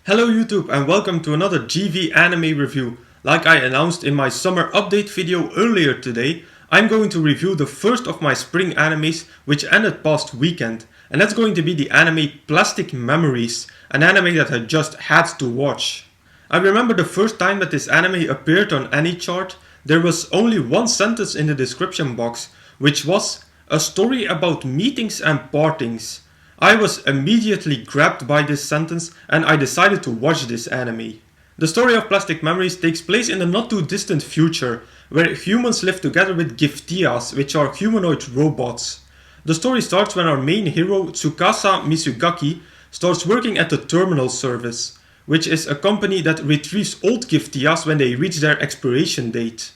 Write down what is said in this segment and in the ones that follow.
Hello YouTube and welcome to another GV anime review. Like I announced in my summer update video earlier today, I'm going to review the first of my spring animes which ended past weekend. And that's going to be the anime Plastic Memories, an anime that I just had to watch. I remember the first time that this anime appeared on AniChart, there was only one sentence in the description box, which was a story about meetings and partings. I was immediately grabbed by this sentence and I decided to watch this anime. The story of Plastic Memories takes place in the not too distant future, where humans live together with Giftias, which are humanoid robots. The story starts when our main hero, Tsukasa Misugaki, starts working at the terminal service, which is a company that retrieves old Giftias when they reach their expiration date.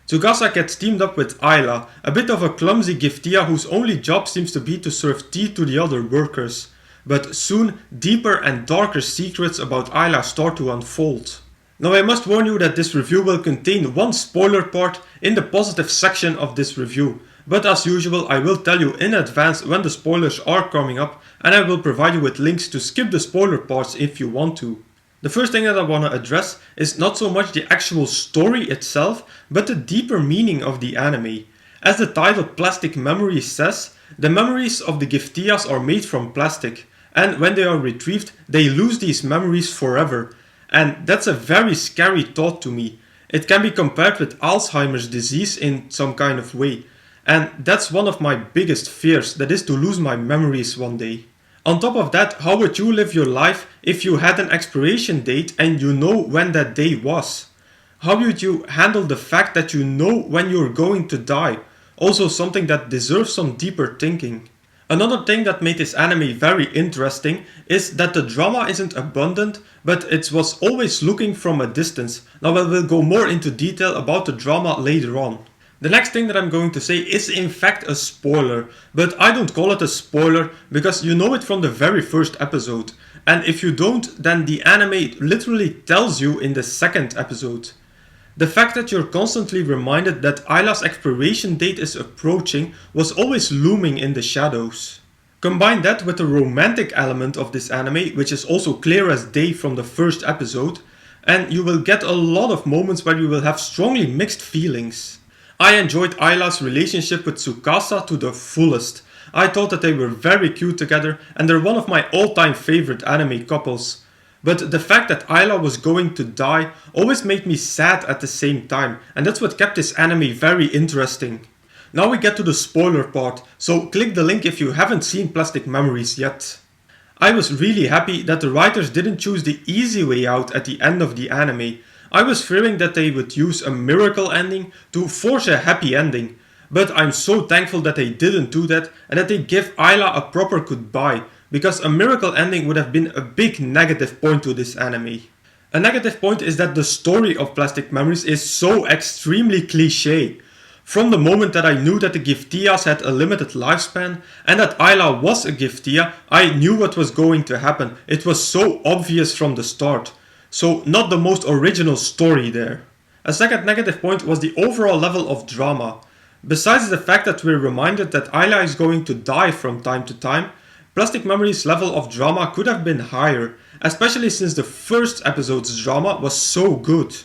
Tsukasa gets teamed up with Ayla, a bit of a clumsy Giftia whose only job seems to be to serve tea to the other workers. But soon, deeper and darker secrets about Ayla start to unfold. Now I must warn you that this review will contain one spoiler part in the positive section of this review. But as usual, I will tell you in advance when the spoilers are coming up, and I will provide you with links to skip the spoiler parts if you want to. The first thing that I want to address is not so much the actual story itself, but the deeper meaning of the anime. As the title Plastic Memories says, the memories of the Giftias are made from plastic, and when they are retrieved, they lose these memories forever. And that's a very scary thought to me. It can be compared with Alzheimer's disease in some kind of way, and that's one of my biggest fears, that is to lose my memories one day. On top of that, how would you live your life if you had an expiration date and you know when that day was? How would you handle the fact that you know when you're going to die? Also something that deserves some deeper thinking. Another thing that made this anime very interesting is that the drama isn't abundant, but it was always looking from a distance. Now I will go more into detail about the drama later on. The next thing that I'm going to say is in fact a spoiler, but I don't call it a spoiler because you know it from the very first episode. And if you don't, then the anime literally tells you in the second episode. The fact that you're constantly reminded that Ayla's expiration date is approaching was always looming in the shadows. Combine that with the romantic element of this anime, which is also clear as day from the first episode, and you will get a lot of moments where you will have strongly mixed feelings. I enjoyed Ayla's relationship with Tsukasa to the fullest. I thought that they were very cute together and they're one of my all-time favorite anime couples. But the fact that Ayla was going to die always made me sad at the same time, and that's what kept this anime very interesting. Now we get to the spoiler part, so click the link if you haven't seen Plastic Memories yet. I was really happy that the writers didn't choose the easy way out at the end of the anime. I was fearing that they would use a miracle ending to force a happy ending, but I'm so thankful that they didn't do that and that they give Ayla a proper goodbye, because a miracle ending would have been a big negative point to this anime. A negative point is that the story of Plastic Memories is so extremely cliché. From the moment that I knew that the Giftias had a limited lifespan and that Ayla was a Giftia, I knew what was going to happen. It was so obvious from the start. So not the most original story there. A second negative point was the overall level of drama. Besides the fact that we're reminded that Ayla is going to die from time to time, Plastic Memories' level of drama could have been higher, especially since the first episode's drama was so good.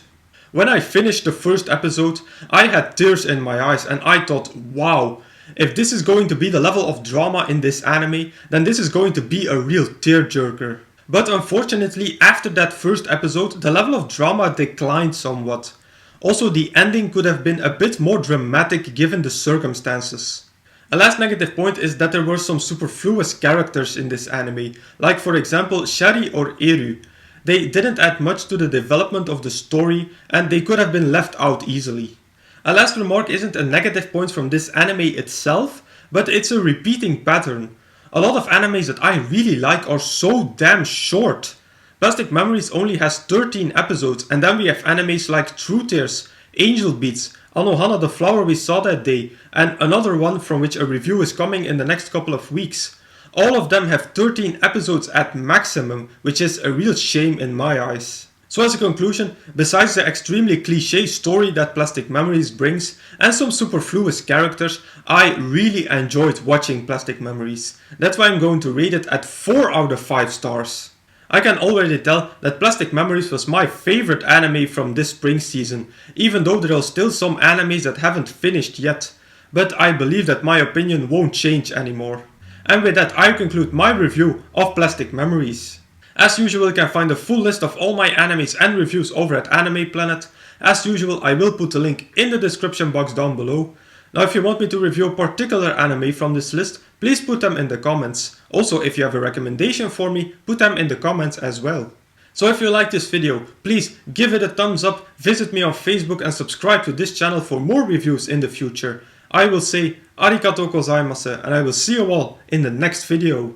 When I finished the first episode, I had tears in my eyes and I thought, wow, if this is going to be the level of drama in this anime, then this is going to be a real tearjerker. But unfortunately, after that first episode, the level of drama declined somewhat. Also, the ending could have been a bit more dramatic given the circumstances. A last negative point is that there were some superfluous characters in this anime, like for example Shari or Eru. They didn't add much to the development of the story and they could have been left out easily. A last remark isn't a negative point from this anime itself, but it's a repeating pattern. A lot of animes that I really like are so damn short. Plastic Memories only has 13 episodes, and then we have animes like True Tears, Angel Beats, Anohana the Flower We Saw That Day, and another one from which a review is coming in the next couple of weeks. All of them have 13 episodes at maximum, which is a real shame in my eyes. So as a conclusion, besides the extremely cliché story that Plastic Memories brings and some superfluous characters, I really enjoyed watching Plastic Memories. That's why I'm going to rate it at 4 out of 5 stars. I can already tell that Plastic Memories was my favorite anime from this spring season, even though there are still some animes that haven't finished yet. But I believe that my opinion won't change anymore. And with that, I conclude my review of Plastic Memories. As usual, you can find a full list of all my animes and reviews over at Anime Planet. As usual, I will put the link in the description box down below. Now if you want me to review a particular anime from this list, please put them in the comments. Also, if you have a recommendation for me, put them in the comments as well. So if you like this video, please give it a thumbs up, visit me on Facebook and subscribe to this channel for more reviews in the future. I will say arigatou gozaimasu and I will see you all in the next video.